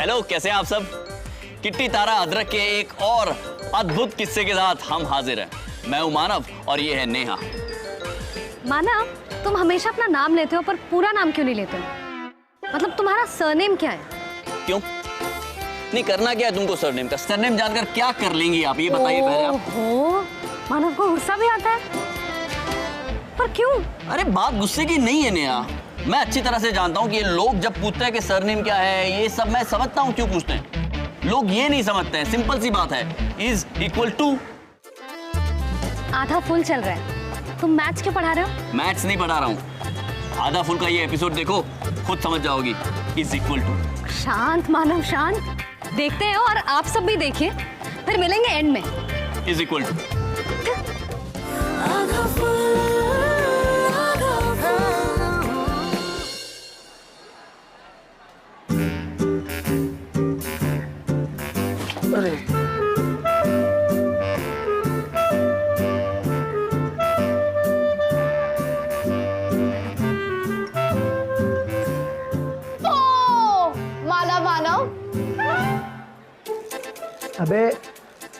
Hello, कैसे हैं आप सब? किट्टी तारा अदरक के एक और अद्भुत किस्से के साथ हम हाजिर हैं। मैं हूं मानव और ये है नेहा। मानव, तुम हमेशा अपना नाम लेते हो पर पूरा नाम क्यों नहीं लेते हो? मतलब तुम्हारा सरनेम क्या है? क्यों नहीं करना क्या है तुमको सरनेम का? सरनेम जानकर क्या कर लेंगी आप, ये बताइए पहले आप। ओहो, मानव को गुस्सा भी आता है, पर क्यों? अरे बात गुस्से की नहीं है नेहा, मैं अच्छी तरह से जानता हूँ कि ये लोग जब पूछते हैं कि सरनेम क्या है, ये सब मैं समझता हूँ क्यों पूछते हैं। लोग ये नहीं समझते हैं, सिंपल सी बात है, इज इक्वल टू। आधा फुल चल रहा है, तुम मैथ्स क्यों पढ़ा रहे हो? मैथ्स नहीं पढ़ा रहा हूँ, आधा फुल का ये एपिसोड देखो, खुद समझ जाओगी। Is equal to. शांत मानव, शांत। देखते हैं और आप सब भी देखिए, फिर मिलेंगे एंड में। Is equal to. अरे अबे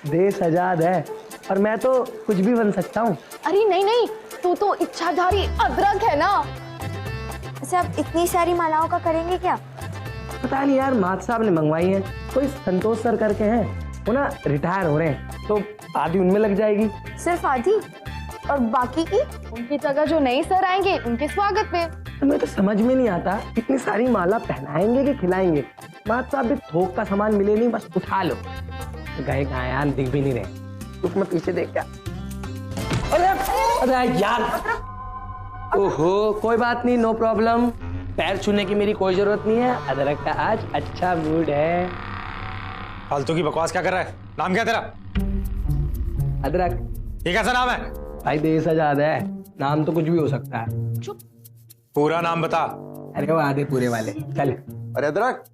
देश आजाद है और मैं तो कुछ भी बन सकता हूँ। अरे नहीं नहीं, तू तो इच्छाधारी अदरक है ना। अच्छा, आप इतनी सारी मालाओं का करेंगे क्या? पता नहीं यार, मात साहब ने मंगवाई है, कोई संतोष सर करके हैं, वो ना रिटायर हो रहे हैं, तो आधी उनमें लग जाएगी। सिर्फ आधी? और बाकी की? उनकी जगह जो नए सर आएंगे उनके स्वागत पे। हमें तो समझ में नहीं आता, इतनी सारी माला पहनाएंगे कि खिलाएंगे? मात साहब भी थोक का सामान मिले नहीं, बस उठा लो। गए कहाँ यार, दिख भी नहीं रहे। रुक, मैं पीछे देख क्या। अरे अरे यार, ओहो कोई बात नहीं, नो प्रॉब्लम। पैर छूने की मेरी कोई जरूरत नहीं है, अदरक का आज अच्छा मूड है। फालतू की बकवास क्या कर रहा है? नाम क्या तेरा? अदरक। ये कैसा नाम है? भाई देश आजाद है, नाम तो कुछ भी हो सकता है। चुप। पूरा नाम बता। अरे वो आधे पूरे वाले। चल। अरे अदरक,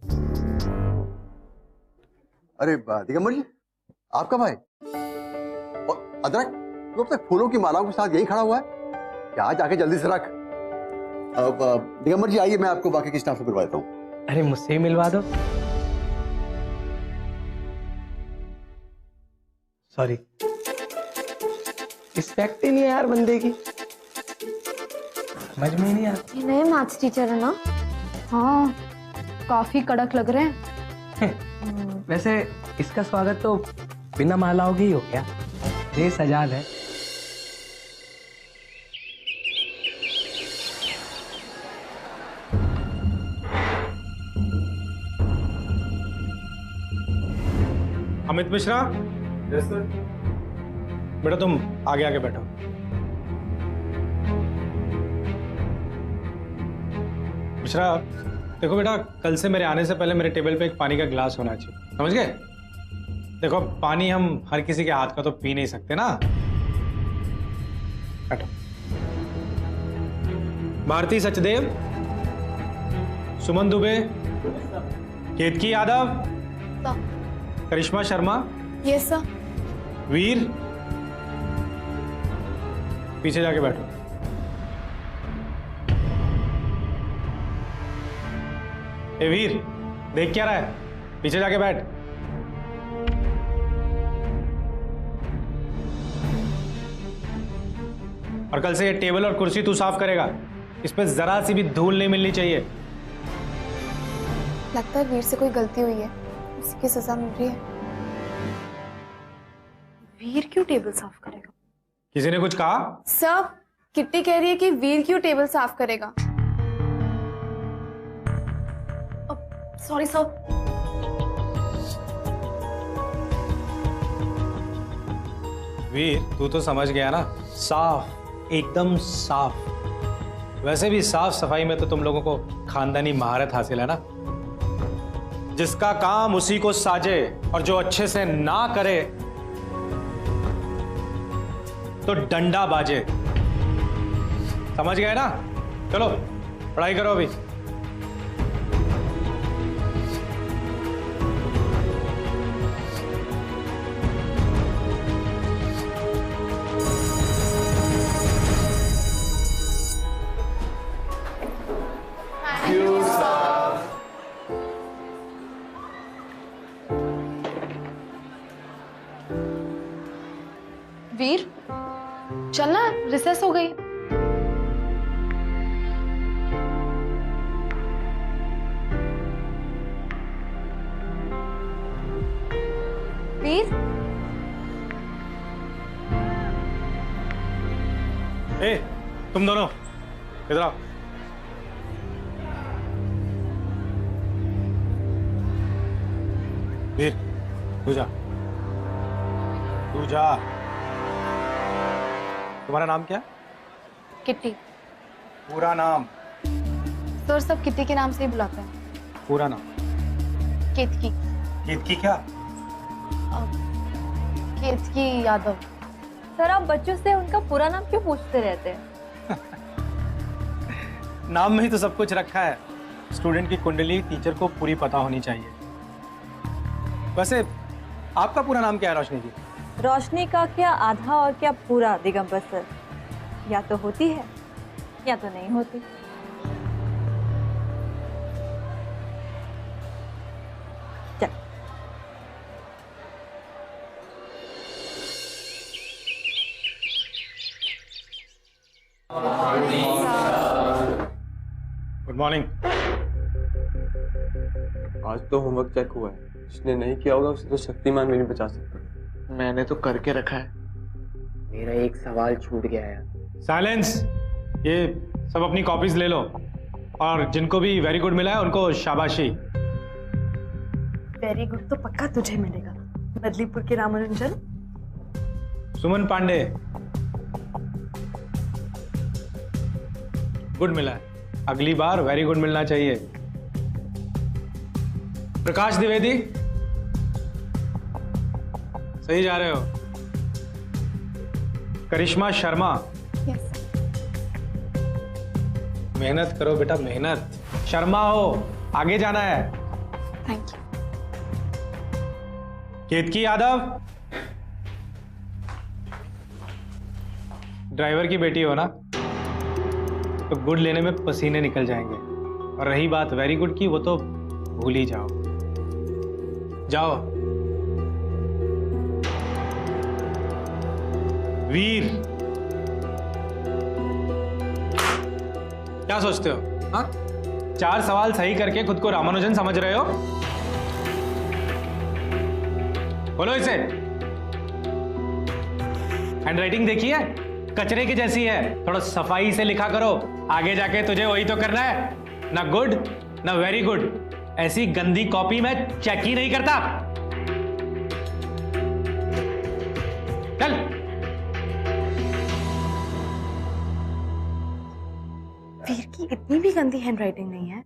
अरे दिगंबर जी, आपका भाई? और अदरक, तू अब तक फूलों की मालाओं के साथ यही खड़ा हुआ है क्या? जाके जल्दी से रख। दिगंबर जी आइए, मैं आपको बाकी की स्टाफ से मिलवा देता हूँ। अरे मुझसे ही मिलवा दो। सॉरी, रिस्पेक्ट ही नहीं है यार बंदे की, समझ में ही नहीं आता। ये नए मैथ्स टीचर है ना? हाँ, काफी कड़क लग रहे हैं। वैसे इसका स्वागत तो बिना मालाओं के ही हो गया, देश आजाद है। अमित मिश्रा। Yes sir. बेटा तुम आगे आगे बैठो। मिश्रा, देखो बेटा, कल से मेरे आने से पहले मेरे टेबल पे एक पानी का गिलास होना चाहिए, समझ गए? देखो, पानी हम हर किसी के हाथ का तो पी नहीं सकते ना। बैठो। भारती सचदेव, सुमन दुबे, केतकी यादव, करिश्मा शर्मा, यस सर। वीर, पीछे जाके बैठो। ए वीर, देख क्या रहा है? पीछे जाके बैठ। और कल से ये टेबल और कुर्सी तू साफ करेगा, इस पे जरा सी भी धूल नहीं मिलनी चाहिए। लगता है वीर से कोई गलती हुई है, उसी की सजा मिल रही है। वीर क्यों टेबल साफ करेगा? किसी ने कुछ कहा? सर, किट्टी कह रही है कि वीर क्यों टेबल साफ करेगा। Sorry sir. वीर, तू तो समझ गया ना, साफ, एकदम साफ। वैसे भी साफ सफाई में तो तुम लोगों को खानदानी महारत हासिल है ना। जिसका काम उसी को साजे, और जो अच्छे से ना करे तो डंडा बाजे। समझ गए ना? चलो पढ़ाई करो अभी। हो गई। वीर, ए, तुम दोनों इधर आओ। वीर, तू जा। तू जा। तुम्हारा नाम क्या? किट्टी। पूरा नाम? सर सब किट्टी के नाम से ही बुलाते हैं। पूरा नाम? केतकी। केतकी क्या? केतकी यादव। सर आप बच्चों से उनका पूरा नाम क्यों पूछते रहते हैं? नाम में ही तो सब कुछ रखा है। स्टूडेंट की कुंडली टीचर को पूरी पता होनी चाहिए। वैसे आपका पूरा नाम क्या है रोशनी जी? रोशनी का क्या आधा और क्या पूरा दिगंबर सर? या तो होती है या तो नहीं होती। चल। Good morning. आज तो होमवर्क चेक हुआ है, जिसने नहीं किया होगा उसे तो शक्तिमान भी नहीं बचा सकता। मैंने तो करके रखा है। मेरा एक सवाल छूट गया है। साइलेंस। ये सब अपनी कॉपीज ले लो और जिनको भी वेरी गुड मिला है उनको शाबाशी। वेरी गुड तो पक्का तुझे मिलेगा, बदलीपुर के रामानुजन। सुमन पांडे, गुड मिला है, अगली बार वेरी गुड मिलना चाहिए। प्रकाश द्विवेदी, सही जा रहे हो। करिश्मा शर्मा, मेहनत करो बेटा, मेहनत। शर्मा हो, आगे जाना है। Thank you. Ketki Yadav, driver की बेटी हो ना, तो गुड लेने में पसीने निकल जाएंगे। और रही बात वेरी गुड की, वो तो भूल ही जाओ। जाओ। वीर, क्या सोचते हो? हाँ, 4 सवाल सही करके खुद को रामानुजन समझ रहे हो? बोलो इसे। हैंडराइटिंग देखी है? कचरे की जैसी है। थोड़ा सफाई से लिखा करो, आगे जाके तुझे वही तो करना है। ना गुड ना वेरी गुड, ऐसी गंदी कॉपी में चेक ही नहीं करता। चल। वीर की इतनी भी गंदी हैंडराइटिंग नहीं है।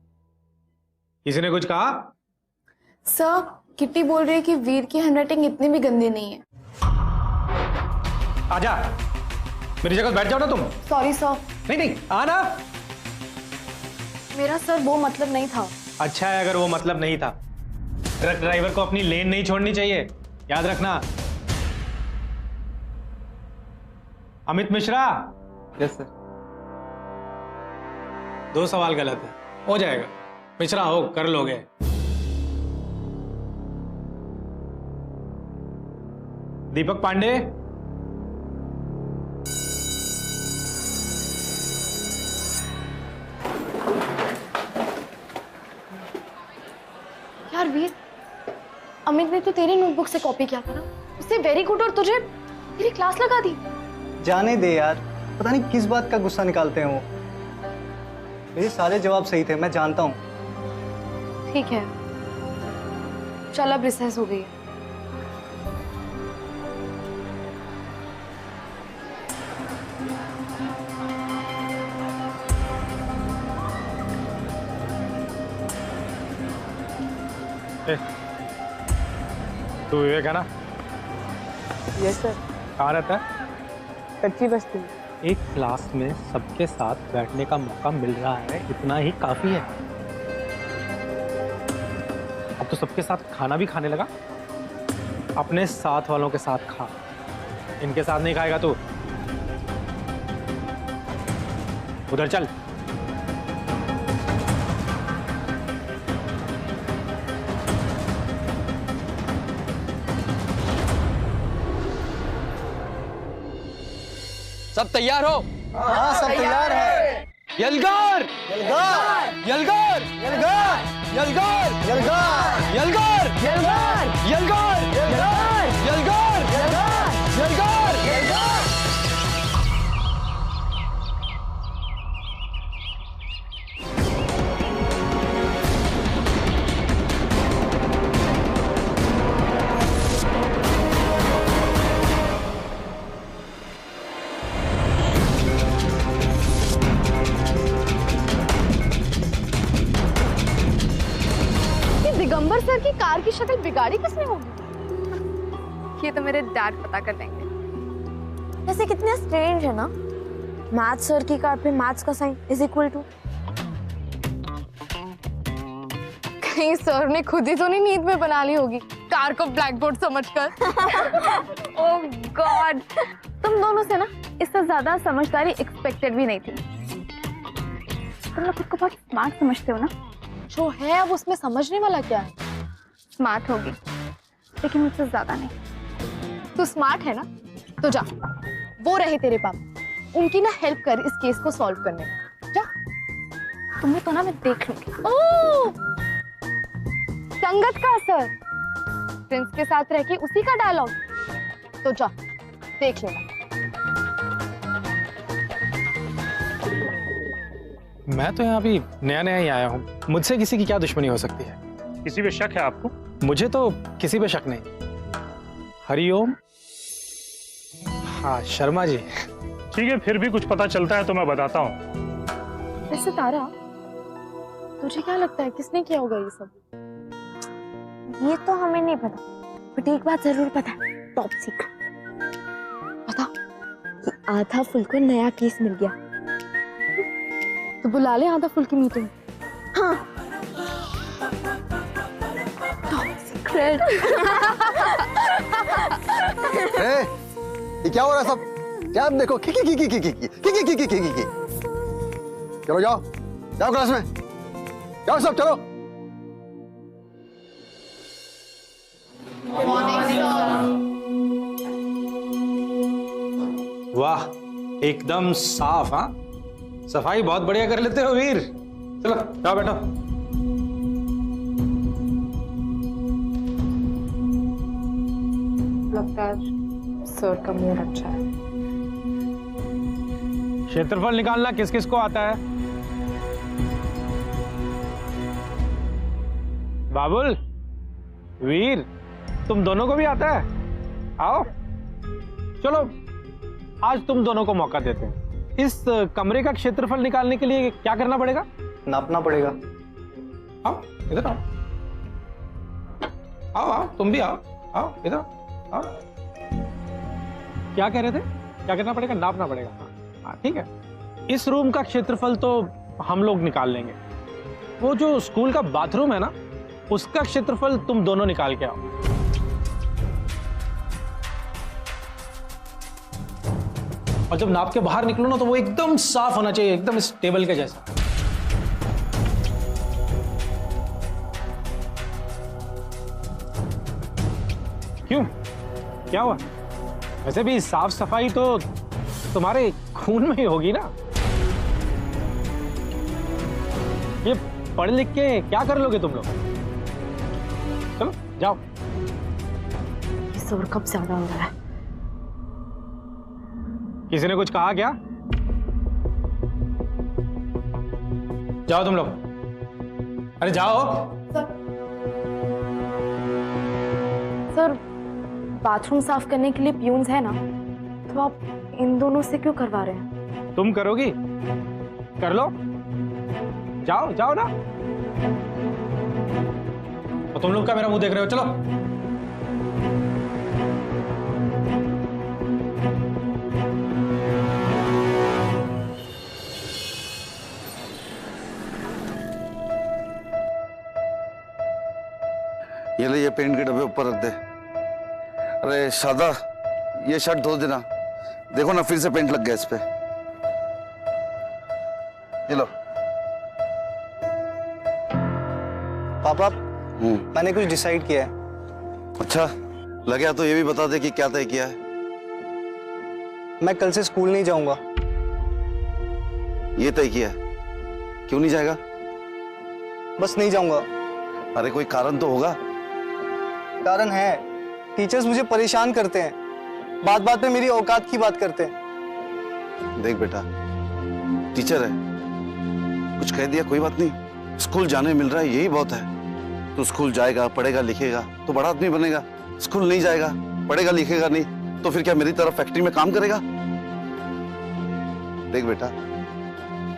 किसी ने कुछ कहा? सर किट्टी बोल रही है कि वीर की हैंडराइटिंग इतनी भी गंदी नहीं है। आजा, मेरी जगह बैठ जाओ ना तुम। Sorry sir. नहीं नहीं, आना। मेरा सर वो मतलब नहीं था। अच्छा है अगर वो मतलब नहीं था। ट्रक ड्राइवर को अपनी लेन नहीं छोड़नी चाहिए, याद रखना। अमित मिश्रा। Yes sir. 2 सवाल गलत है, हो जाएगा। मिश्रा हो, कर लोगे। दीपक पांडे, यार वीर, अमित ने तो तेरी नोटबुक से कॉपी किया था ना, उससे वेरी गुड और तुझे तेरी क्लास लगा दी। जाने दे यार, पता नहीं किस बात का गुस्सा निकालते हैं वो। मेरे सारे जवाब सही थे, मैं जानता हूँ। ठीक है, चल अब रिसेस हो गई है। तू विवेक है ना? Yes sir. कहाँ रहता है? कच्ची बस्ती। एक क्लास में सबके साथ बैठने का मौका मिल रहा है, इतना ही काफी है। अब तो सबके साथ खाना भी खाने लगा। अपने साथ वालों के साथ खा, इनके साथ नहीं खाएगा तू। उधर चल। सब तैयार हो? हाँ सब तैयार है। यलगार यलगार यलगार यलगार यलगार यलगार यलगार यलगार यलगार यलगार यलगार यलगार यलगार दिगंबर सर की कार की शक्ल बिगाड़ी किसने होगी? ये तो मेरे डैड पता कर लेंगे। वैसे कितने स्ट्रेंज है ना, मैथ्स सर की कार पे मैथ्स का साइन इज इक्वल टू। कहीं सर ने खुद ही तो नहीं नींद में बना ली होगी कार को ब्लैक बोर्ड समझकर। ओह गॉड, तुम दोनों से ना इससे ज्यादा समझदारी एक्सपेक्टेड भी नहीं थी। तुम लोग खुद को बहुत स्मार्ट समझते हो ना। जो है अब उसमें समझने वाला क्या है? स्मार्ट होगी लेकिन मुझसे ज्यादा नहीं। तू स्मार्ट है ना, तो जा, वो रहे तेरे पापा, उनकी ना हेल्प कर इस केस को सॉल्व करने में। जा, तुम्हें तो ना मैं देख लूंगी। ओह, संगत का असर, प्रिंस के साथ रह के उसी का डायलॉग। तो जा, देख लेना। मैं तो यहाँ भी नया नया ही आया हूँ, मुझसे किसी की क्या दुश्मनी हो सकती है? किसी पे शक है आपको? मुझे तो किसी पे शक नहीं। हरिओम। हाँ शर्मा जी। ठीक है, फिर भी कुछ पता चलता है तो मैं बताता हूँ। वैसे तारा, तुझे क्या लगता है किसने किया होगा ये सब? ये तो हमें नहीं पता, बट एक बात जरूर पता है, टॉप सीक्रेट। बता। कि आधा फुल को नया केस मिल गया। तो बुला ले आधा फुल की मीटिंग। हाँ। ये क्या हो रहा है सब? क्या आप देखो, की चलो जाओ जाओ क्लास में जाओ सब, चलो। वाह, एकदम साफ। हाँ, सफाई बहुत बढ़िया कर लेते हो वीर। चलो जाओ बैठो। लगता है सर का मूड अच्छा है। क्षेत्रफल निकालना किस किस को आता है? बाबुल, वीर, तुम दोनों को भी आता है? आओ, चलो आज तुम दोनों को मौका देते हैं। इस कमरे का क्षेत्रफल निकालने के लिए क्या करना पड़ेगा? नापना पड़ेगा। आओ इधर आओ, आओ आओ, तुम भी आओ, आओ इधर आओ। क्या कह रहे थे? क्या करना पड़ेगा? नापना पड़ेगा। हाँ ठीक है। इस रूम का क्षेत्रफल तो हम लोग निकाल लेंगे। वो जो स्कूल का बाथरूम है ना, उसका क्षेत्रफल तुम दोनों निकाल के आओ। और जब नाप के बाहर निकलो ना, तो वो एकदम साफ होना चाहिए, एकदम इस टेबल के जैसा। क्यों, क्या हुआ? वैसे भी साफ सफाई तो तुम्हारे खून में ही होगी ना। ये पढ़ लिख के क्या कर लोगे तुम लोग? चलो जाओ। इस और कब ज्यादा हो रहा है? किसी ने कुछ कहा क्या? जाओ तुम लोग, अरे जाओ। सर, बाथरूम साफ करने के लिए प्यून्स है ना, तो आप इन दोनों से क्यों करवा रहे हैं? तुम करोगी? कर लो, जाओ जाओ ना। और तुम लोग क्या मेरा मुंह देख रहे हो? चलो। ये ले, ये पेंट के डब्बे ऊपर रख दे। अरे शादा, ये शर्ट धो देना। देखो ना, फिर से पेंट लग गया इस पे। ये लो। पापा, मैंने कुछ डिसाइड किया है। अच्छा, लगे तो ये भी बता दे कि क्या तय किया है। मैं कल से स्कूल नहीं जाऊंगा। ये तय किया है। क्यों नहीं जाएगा? बस नहीं जाऊंगा। अरे कोई कारण तो होगा। कारण है, टीचर्स मुझे परेशान करते हैं, बात बात पे मेरी औकात की बात करते हैं। देख बेटा, टीचर है, कुछ कह दिया कोई बात नहीं, स्कूल जाने मिल रहा है यही बहुत है। तू स्कूल जाएगा, पढ़ेगा, लिखेगा तो बड़ा आदमी बनेगा। स्कूल नहीं जाएगा, पढ़ेगा, लिखेगा नहीं तो फिर क्या मेरी तरह फैक्ट्री में काम करेगा? देख बेटा,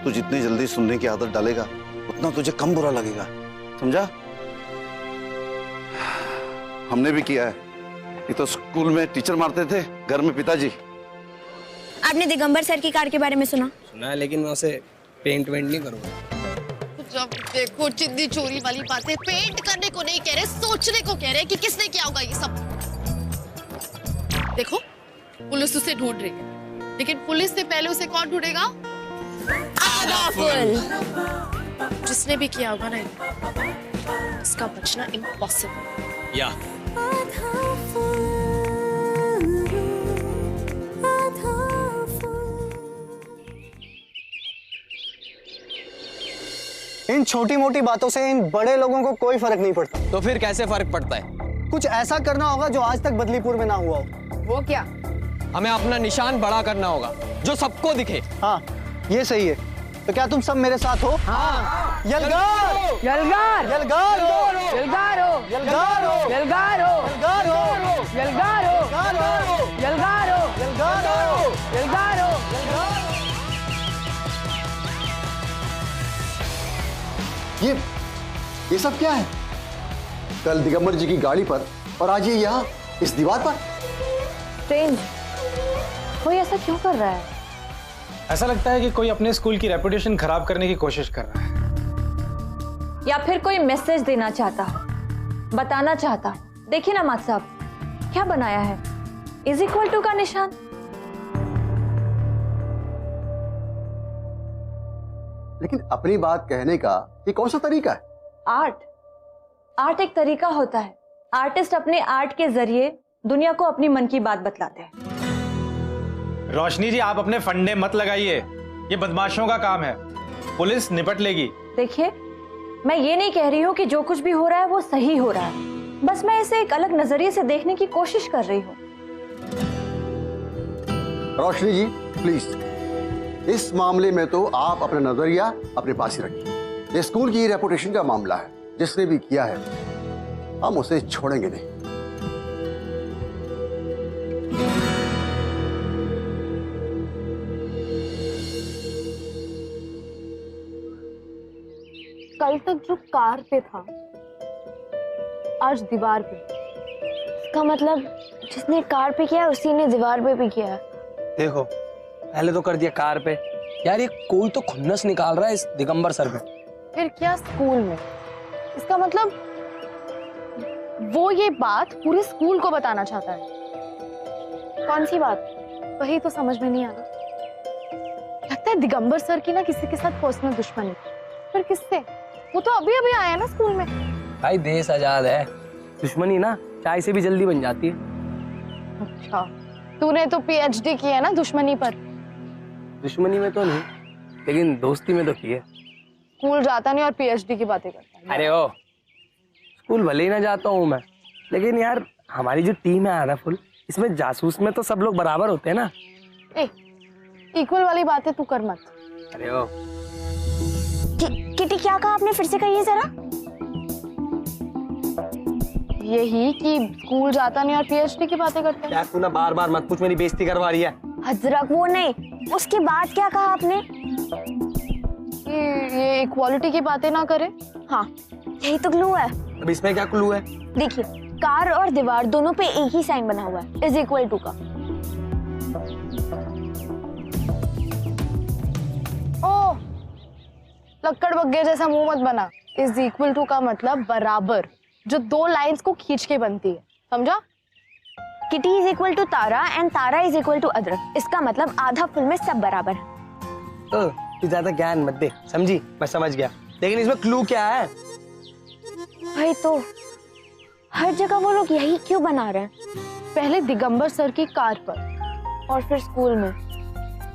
तू जितनी जल्दी सुनने की आदत डालेगा उतना तुझे कम बुरा लगेगा, समझा? हमने भी किया है। ये तो स्कूल में टीचर मारते थे, घर में पिताजी। आपने दिगंबर सर की कार के बारे में सुना? सुना है, लेकिन मैं उसे पेंट वेंट नहीं करूंगा। जब देखो चिंदी चोरी वाली बातें, पेंट करने को नहीं कह रहे, सोचने को कह रहे कि किसने किया होगा ये सब। देखो पुलिस उसे ढूंढ रही है, लेकिन पुलिस से पहले उसे कौन ढूंढेगा? आधा फुल। जिसने भी किया होगा ना, इसका बचना इम्पॉसिबल। या इन छोटी मोटी बातों से इन बड़े लोगों को कोई फर्क नहीं पड़ता। तो फिर कैसे फर्क पड़ता है? कुछ ऐसा करना होगा जो आज तक बदलीपुर में ना हुआ हो। वो क्या? हमें अपना निशान बड़ा करना होगा जो सबको दिखे। हाँ, ये सही है। तो क्या तुम सब मेरे साथ हो? हाँ। यलगार यलगार यलगार हो यलगार हो यलगार हो यलगार हो यलगार हो यलगार हो यलगार हो यलगार हो यलगार हो यलगार हो। ये सब क्या है? कल दिगंबर जी की गाड़ी पर और आज ये यहाँ इस दीवार पर। स्ट्रेंज, कोई ऐसा क्यों कर रहा है? ऐसा लगता है कि कोई अपने स्कूल की रेपुटेशन खराब करने की कोशिश कर रहा है, या फिर कोई मैसेज देना चाहता हो, बताना चाहता हो। देखिए ना मात साहब, क्या बनाया है? = का निशान। लेकिन अपनी बात कहने का ये कौन सा तरीका है? आर्ट एक तरीका होता है। आर्टिस्ट अपने आर्ट के जरिए दुनिया को अपनी मन की बात बतलाते हैं। रोशनी जी, आप अपने फंडे मत लगाइए, ये बदमाशों का काम है, पुलिस निपट लेगी। देखिए, मैं ये नहीं कह रही हूँ कि जो कुछ भी हो रहा है वो सही हो रहा है, बस मैं इसे एक अलग नजरिए से देखने की कोशिश कर रही हूँ। रोशनी जी प्लीज, इस मामले में तो आप अपना नजरिया अपने पास ही रखिए। ये स्कूल की रेपुटेशन का मामला है, जिसने भी किया है हम उसे छोड़ेंगे नहीं। कल तक जो कार पे था, आज दीवार पे। इसका मतलब जिसने कार पे किया उसी ने दीवार पे भी किया। देखो, पहले तो कर दिया कार पे। यार ये कोई तो खुन्नस निकाल रहा है इस दिगंबर सर पे। फिर क्या स्कूल में? इसका मतलब वो ये बात पूरे स्कूल को बताना चाहता है। कौन सी बात? वही तो समझ में नहीं आ रहा। लगता है दिगंबर सर की ना किसी के साथ पर्सनल दुश्मनी। पर किससे? वो तो अभी अभी आया ना स्कूल में। भाई देश आजाद है, दुश्मनी ना चाय से भी जल्दी बन जाती है। अच्छा, तूने तो PhD की है ना दुश्मनी पर। दुश्मनी में तो नहीं, लेकिन दोस्ती में तो की है। स्कूल जाता नहीं और PhD की बातें करता है। अरे ओ, स्कूल भले ही ना जाता हूँ मैं, लेकिन यार हमारी जो टीम है आधा फुल, इसमें जासूस में तो सब लोग बराबर होते हैं ना। इक्वल वाली बातें तू कर मत। अरे ओ किटी, क्या कहा आपने? फिर से कहिए जरा। यही कि स्कूल जाता नहीं और PhD की बातें करता है। यार तू ना बार बार मत पूछ, मेरी बेइज्जती करवा रही है। हजरत वो नहीं, उसके बाद क्या कहा आपने? ये इक्वालिटी की बातें ना करे। हाँ, यही तो क्लू है। अब इसमें क्या क्लू है? देखिए, कार और दीवार दोनों पे एक ही साइन बना हुआ है, = का। ओह, लक्कड़ बग्गे जैसा मुंह मत बना। = का मतलब बराबर, जो दो लाइंस को खींच के बनती है, समझा? किटी = तारा एंड तारा = अदरक। इसका मतलब आधा फुल में सब बराबर है। तू ज्यादा ज्ञान मत दे, समझी? मैं समझ गया, लेकिन इसमें क्लू क्या है? भाई तो हर जगह वो लोग यही क्यों बना रहे हैं? पहले दिगंबर सर की कार पर और फिर स्कूल में।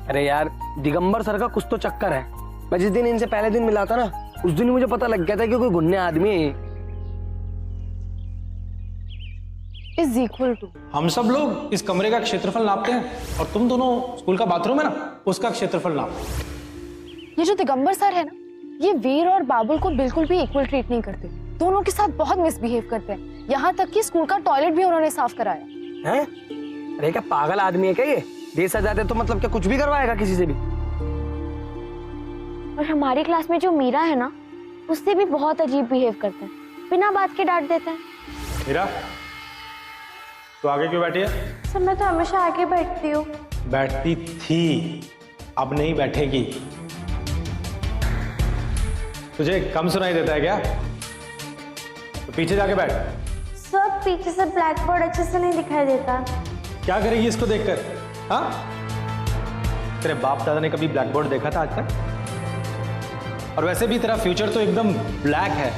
अरे यार दिगंबर सर का कुछ तो चक्कर है। मैं जिस दिन इनसे पहले दिन मिला था ना, उस दिन ही मुझे पता लग गया था कि कोई गुन्ने आदमी है। इज इक्वल टू, हम सब लोग इस कमरे का क्षेत्रफल नापते हैं और तुम दोनों स्कूल का बाथरूम है ना, उसका क्षेत्रफल नापते। ये जो दिगंबर सर है ना, ये वीर और बाबुल को बिल्कुल भी इक्वल ट्रीट नहीं करते। दोनों के साथ बहुत मिसबिहेव करते हैं। यहाँ तक कि स्कूल का टॉयलेट भी उन्होंने साफ कराया है। अरे क्या पागल आदमी है क्या ये? 10,000 है तो मतलब क्या कुछ भी करवाएगा किसी से भी? और हमारी क्लास में जो मीरा है ना, उससे भी बहुत अजीब बिहेव करते हैं, बिना बात के डांट देते हैं। मीरा, तो आगे क्यों बैठी है? सर मैं तो हमेशा आगे बैठती हूँ। बैठती थी, अब नहीं बैठेगी। तुझे कम सुनाई देता है क्या? तो पीछे जाके बैठ। सर पीछे से ब्लैक बोर्ड अच्छे से नहीं दिखाई देता। क्या करेगी इसको देखकर? हाँ, तेरे बाप दादा ने कभी ब्लैक बोर्ड देखा था आज तक? और वैसे भी तेरा फ्यूचर तो एकदम ब्लैक है।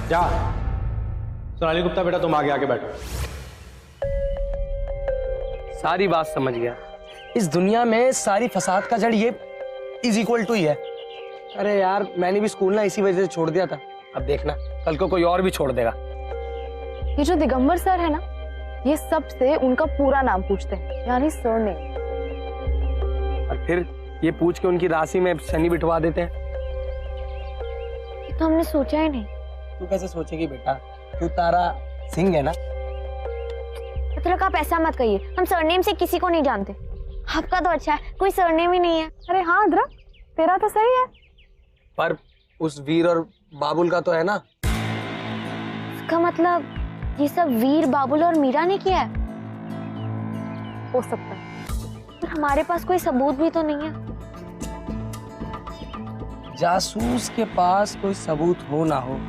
जा, सोनाली गुप्ता बेटा तुम आगे आके बैठो। सारी बात समझ गया। इस दुनिया में सारी फसाद का जड़ ये इज इक्वल टू ही है। अरे यार, मैंने भी स्कूल ना इसी वजह से छोड़ दिया था। अब देखना कल को कोई और भी छोड़ देगा। ये जो दिगंबर सर है ना, ये सबसे उनका पूरा नाम पूछते हैं, यानी सरनेम। और फिर ये पूछ के उनकी राशि में शनि बिठवा देते हैं। तो हमने सोचा ही नहीं। तू कैसे सोचेगी बेटा? तू तारा सिंह है ना। मतलब आप ऐसा मत कहिए, हम सरनेम से किसी को नहीं जानते। आपका तो अच्छा है, कोई सरनेम ही नहीं है। अरे हाँ अदरक, तेरा तो सही है। पर उस वीर और बाबुल का तो है ना। इसका मतलब ये सब वीर, बाबुल और मीरा ने किया है? हो सकता है, पर हमारे पास कोई सबूत भी तो नहीं है। जासूस के पास कोई सबूत हो ना हो,